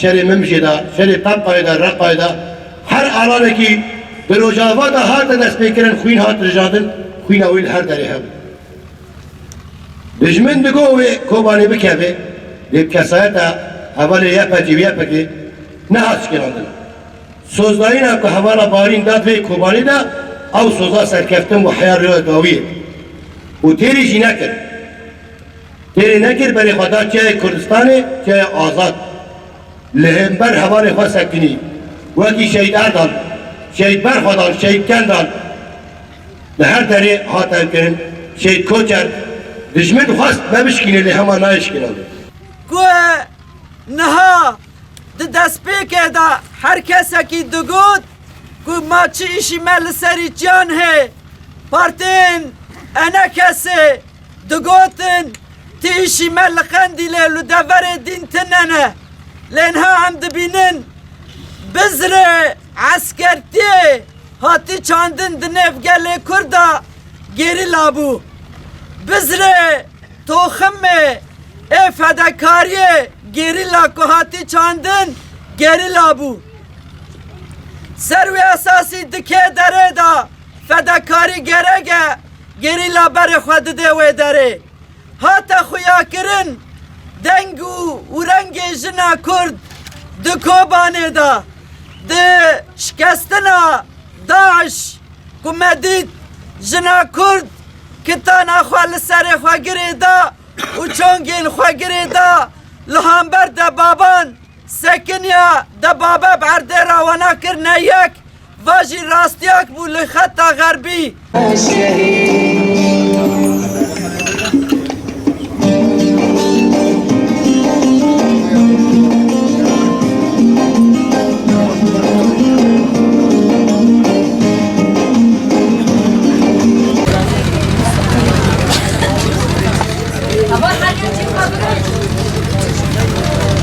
şeri Memşe'de, şeri Takkay'da, Rakkay'da her alaneki bir Rojava da her de despekeren Xuyên hat rijadin, Xuyên awil her deri hev. Dijmin digo ve Kobanê bikeve, lê kesayeta hevalê yepekî yepekî ne hat kirandin. Sozdayîna ku hevala barîn dat vê Kobanê de ew soza serkeftin û heya rêya dawiyê. û têrî jî nekir. Têrê nekir berê xwe da çiyayê Kurdistanê, çiyayê azad. Li hember hevalê xwe sekinî. Wekî Şehîd Erdal, Şehîd Berxwedan, Şehîd Kendal li her derê hate kirin. Şehîd Koçer dijmin xwest me bişkîne lê hema nayişkînandin. Ku niha di destpêkê de her kesekî digot ku ma çi îşî me li serî çiyan hê. Partiyên enekesê digotin ti îşî me li Qendîlê li deverê dîn tinene. Lê niha em dibînin Bizrê eskertiyê hatî çandin di nêvgelê Kurda gerîla bû. Bizrê toximê ê fedakariyê gerîla ku hatî çandin gerîla bû. Ser wê esasî dikê derê da fedakarî gerek e gerîla berê xwe dide wê derê. Hate xuyakirin deng û rengê jina Kurd di Kobanê da. Di şikestina Daeş ku me dît jina Kurd kitana xwe li serê xwe girê da û çongên xwe girê da li hamber de baban sekiniya de babe erdê rawana kirine yek va jî rastiyak bû li xeta xerbî.